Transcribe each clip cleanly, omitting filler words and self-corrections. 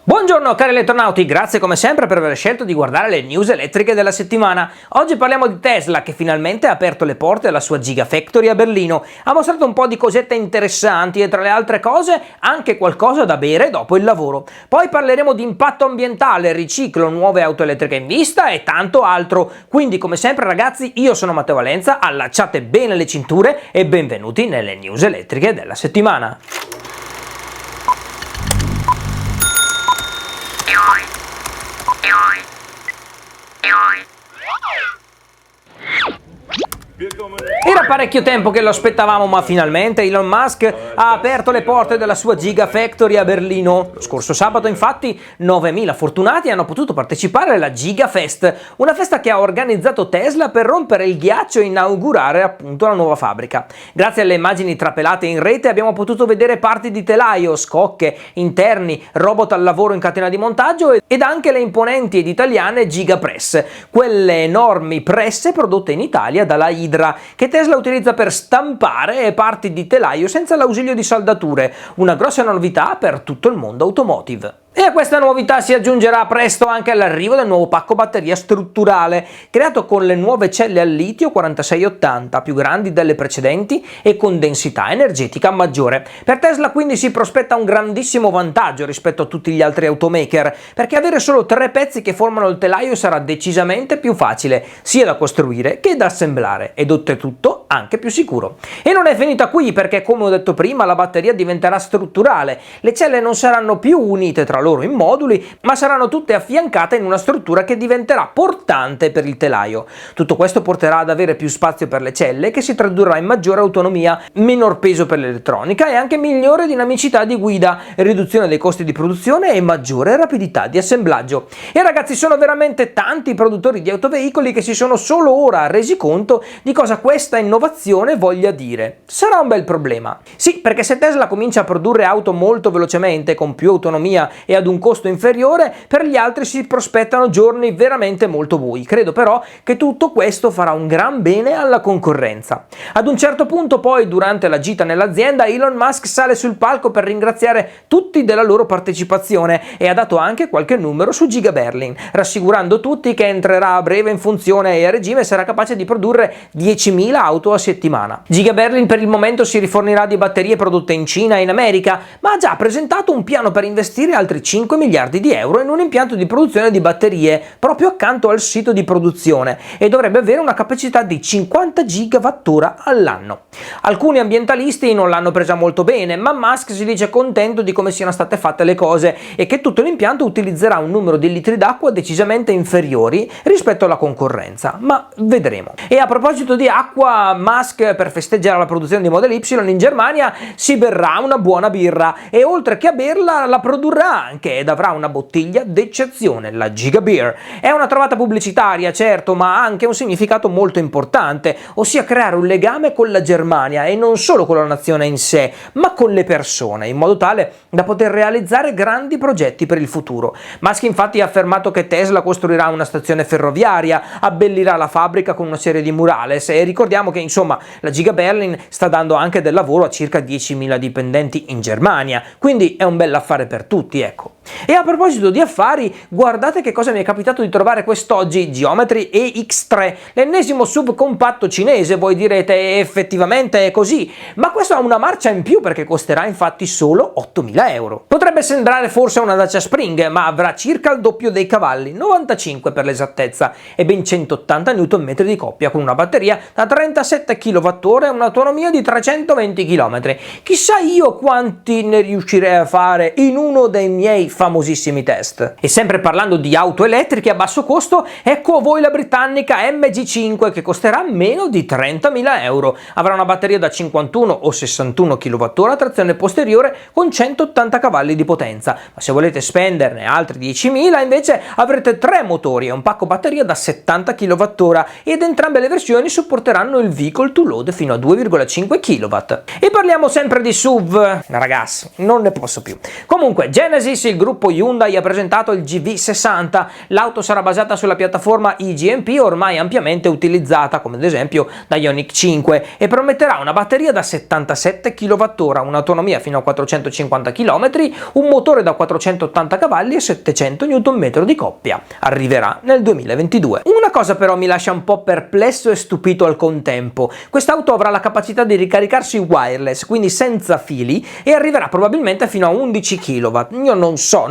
Buongiorno cari eletronauti, grazie come sempre per aver scelto di guardare le news elettriche della settimana. Oggi parliamo di Tesla che finalmente ha aperto le porte alla sua Gigafactory a Berlino, ha mostrato un po' di cosette interessanti e tra le altre cose anche qualcosa da bere dopo il lavoro. Poi parleremo di impatto ambientale, riciclo, nuove auto elettriche in vista e tanto altro. Quindi come sempre ragazzi, io sono Matteo Valenza, allacciate bene le cinture e benvenuti nelle news elettriche della settimana. Era parecchio tempo che lo aspettavamo, ma finalmente Elon Musk ha aperto le porte della sua Gigafactory a Berlino. Lo scorso sabato, infatti, 9.000 fortunati hanno potuto partecipare alla Gigafest, una festa che ha organizzato Tesla per rompere il ghiaccio e inaugurare appunto la nuova fabbrica. Grazie alle immagini trapelate in rete abbiamo potuto vedere parti di telaio, scocche, interni, robot al lavoro in catena di montaggio ed anche le imponenti ed italiane Gigapress, quelle enormi presse prodotte in Italia dalla Hydra, che Tesla utilizza per stampare parti di telaio senza l'ausilio di saldature, una grossa novità per tutto il mondo automotive. E a questa novità si aggiungerà presto anche l'arrivo del nuovo pacco batteria strutturale, creato con le nuove celle al litio 4680, più grandi delle precedenti e con densità energetica maggiore. Per Tesla quindi si prospetta un grandissimo vantaggio rispetto a tutti gli altri automaker, perché avere solo 3 pezzi che formano il telaio sarà decisamente più facile, sia da costruire che da assemblare, ed oltretutto anche più sicuro. E non è finita qui, perché come ho detto prima la batteria diventerà strutturale, le celle non saranno più unite tra loro in moduli, ma saranno tutte affiancate in una struttura che diventerà portante per il telaio. Tutto questo porterà ad avere più spazio per le celle, che si tradurrà in maggiore autonomia, minor peso per l'elettronica e anche migliore dinamicità di guida, riduzione dei costi di produzione e maggiore rapidità di assemblaggio. E ragazzi, sono veramente tanti i produttori di autoveicoli che si sono solo ora resi conto di cosa questa innovazione voglia dire. Sarà un bel problema. Sì, perché se Tesla comincia a produrre auto molto velocemente, con più autonomia e ad un costo inferiore, per gli altri si prospettano giorni veramente molto bui. Credo però che tutto questo farà un gran bene alla concorrenza. Ad un certo punto poi, durante la gita nell'azienda, Elon Musk sale sul palco per ringraziare tutti della loro partecipazione e ha dato anche qualche numero su Giga Berlin, rassicurando tutti che entrerà a breve in funzione e a regime sarà capace di produrre 10.000 auto a settimana. Giga Berlin per il momento si rifornirà di batterie prodotte in Cina e in America, ma ha già presentato un piano per investire altri 5 miliardi di euro in un impianto di produzione di batterie proprio accanto al sito di produzione e dovrebbe avere una capacità di 50 gigawattora all'anno. Alcuni ambientalisti non l'hanno presa molto bene, ma Musk si dice contento di come siano state fatte le cose e che tutto l'impianto utilizzerà un numero di litri d'acqua decisamente inferiori rispetto alla concorrenza, ma vedremo. E a proposito di acqua, Musk per festeggiare la produzione di Model Y in Germania si berrà una buona birra e oltre che a berla la produrrà anche ed avrà una bottiglia d'eccezione, la Giga Beer. È una trovata pubblicitaria, certo, ma ha anche un significato molto importante, ossia creare un legame con la Germania e non solo con la nazione in sé, ma con le persone, in modo tale da poter realizzare grandi progetti per il futuro. Musk infatti ha affermato che Tesla costruirà una stazione ferroviaria, abbellirà la fabbrica con una serie di murales e ricordiamo che insomma la Giga Berlin sta dando anche del lavoro a circa 10.000 dipendenti in Germania, quindi è un bel affare per tutti, ecco. E a proposito di affari, guardate che cosa mi è capitato di trovare quest'oggi: Geometry EX3, l'ennesimo SUV compatto cinese. Voi direte effettivamente è così, ma questo ha una marcia in più perché costerà infatti solo 8.000 euro. Potrebbe sembrare forse una Dacia Spring, ma avrà circa il doppio dei cavalli, 95 per l'esattezza, e ben 180 Nm di coppia con una batteria da 37 kWh e un'autonomia di 320 km. Chissà io quanti ne riuscirei a fare in uno dei miei famosissimi test. E sempre parlando di auto elettriche a basso costo, ecco a voi la britannica MG5 che costerà meno di 30.000 euro. Avrà una batteria da 51 o 61 kWh, trazione posteriore con 180 cavalli di potenza, ma se volete spenderne altri 10.000 invece avrete 3 motori e un pacco batteria da 70 kWh ed entrambe le versioni supporteranno il vehicle to load fino a 2,5 kW. E parliamo sempre di SUV, ragazzi, non ne posso più. Comunque, Genesis, il gruppo Hyundai ha presentato il GV60. L'auto sarà basata sulla piattaforma IGMP ormai ampiamente utilizzata, come ad esempio da Ioniq 5, e prometterà una batteria da 77 kWh, un'autonomia fino a 450 km, un motore da 480 cavalli e 700 Nm di coppia. Arriverà nel 2022. Una cosa però mi lascia un po' perplesso e stupito al contempo. Quest'auto avrà la capacità di ricaricarsi wireless, quindi senza fili, e arriverà probabilmente fino a 11 kW. Io non so,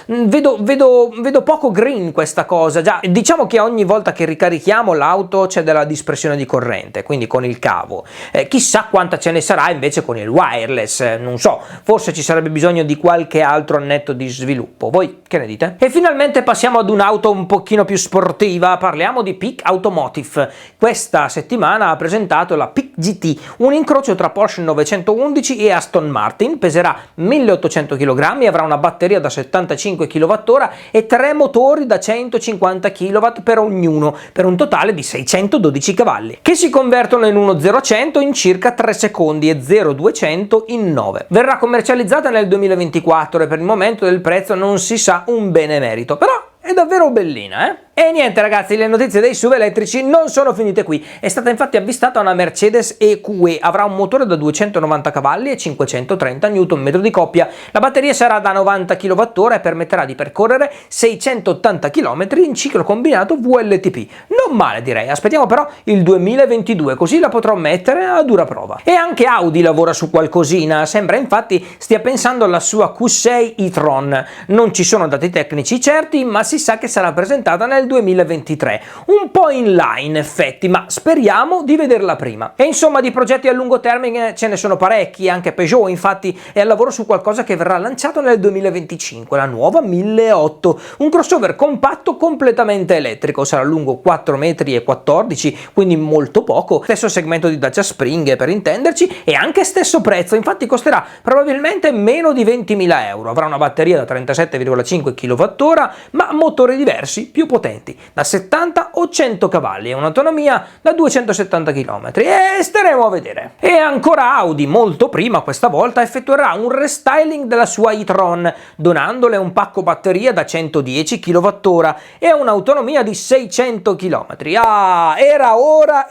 vedo poco green questa cosa. Già, diciamo che ogni volta che ricarichiamo l'auto c'è della dispersione di corrente, quindi con il cavo. Chissà quanta ce ne sarà invece con il wireless, non so, forse ci sarebbe bisogno di qualche altro annetto di sviluppo. Voi che ne dite? E finalmente passiamo ad un'auto un pochino più sportiva, parliamo di Peak Automotive. Questa settimana ha presentato la Peak GT, un incrocio tra Porsche 911 e Aston Martin, peserà 1800 kg, avrà una batteria da 75 kWh e 3 motori da 150 kW per ognuno, per un totale di 612 cavalli, che si convertono in 1.0-100 in circa 3 secondi e 0-200 in 9. Verrà commercializzata nel 2024 e per il momento del prezzo non si sa un benemerito, però è davvero bellina, eh? E niente ragazzi, le notizie dei SUV elettrici non sono finite qui. È stata infatti avvistata una Mercedes EQE, avrà un motore da 290 cavalli e 530 Nm di coppia. La batteria sarà da 90 kWh e permetterà di percorrere 680 km in ciclo combinato VLTP. Non male direi, aspettiamo però il 2022, così la potrò mettere a dura prova. E anche Audi lavora su qualcosina, sembra infatti stia pensando alla sua Q6 e-tron. Non ci sono dati tecnici certi, ma si sa che sarà presentata nel 2023, un po' in là in effetti, ma speriamo di vederla prima. E insomma di progetti a lungo termine ce ne sono parecchi, anche Peugeot infatti è al lavoro su qualcosa che verrà lanciato nel 2025, la nuova 1008, un crossover compatto completamente elettrico, sarà lungo 4,14 m, quindi molto poco, stesso segmento di Dacia Spring per intenderci, e anche stesso prezzo, infatti costerà probabilmente meno di 20.000 euro, avrà una batteria da 37,5 kWh, ma motori diversi, più potenti, da 70 o 100 cavalli e un'autonomia da 270 km, e staremo a vedere. E ancora Audi, molto prima questa volta, effettuerà un restyling della sua e-tron, donandole un pacco batteria da 110 kWh e un'autonomia di 600 km. Ah, era ora,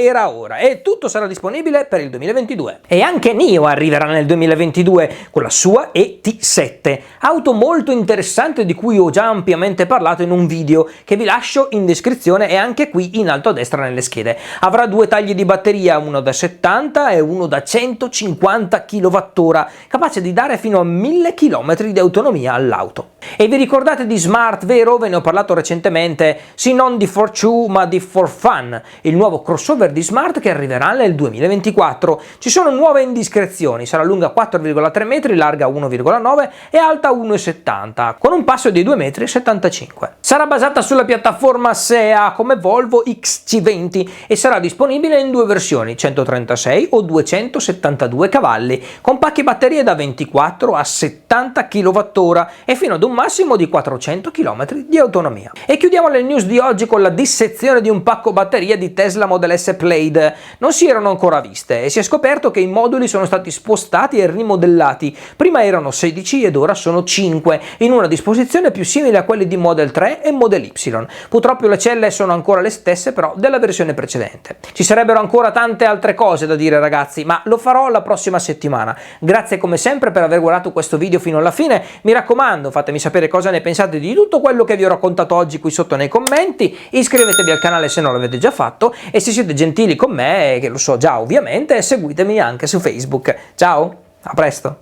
e tutto sarà disponibile per il 2022. E anche NIO arriverà nel 2022 con la sua ET7, auto molto interessante di cui ho già ampiamente parlato in un video che vi lascio in descrizione e anche qui in alto a destra nelle schede. Avrà due tagli di batteria, uno da 70 e uno da 150 kWh, capace di dare fino a 1000 km di autonomia all'auto. E vi ricordate di Smart, vero? Ve ne ho parlato recentemente, sì, non di For Two ma di For Fun, il nuovo crossover di Smart che arriverà nel 2024. Ci sono nuove indiscrezioni, sarà lunga 4,3 metri, larga 1,9 e alta 1,70, con un passo di 2,75 m. Sarà basata sulla piattaforma SEA come Volvo XC20 e sarà disponibile in due versioni, 136 o 272 cavalli, con pacchi batterie da 24 a 70 kWh e fino ad un massimo di 400 km di autonomia. E chiudiamo le news di oggi con la dissezione di un pacco batteria di Tesla Model S Plaid. Non si erano ancora viste e si è scoperto che i moduli sono stati spostati e rimodellati. Prima erano 16 ed ora sono 5, in una disposizione più simile a quelli di Model 3 e Model Y. Purtroppo le celle sono ancora le stesse però della versione precedente. Ci sarebbero ancora tante altre cose da dire ragazzi, ma lo farò la prossima settimana. Grazie come sempre per aver guardato questo video fino alla fine, mi raccomando fatemi sapere cosa ne pensate di tutto quello che vi ho raccontato oggi qui sotto nei commenti, iscrivetevi al canale se non l'avete già fatto e se siete gentili con me, che lo so già ovviamente, seguitemi anche su Facebook. Ciao, a presto!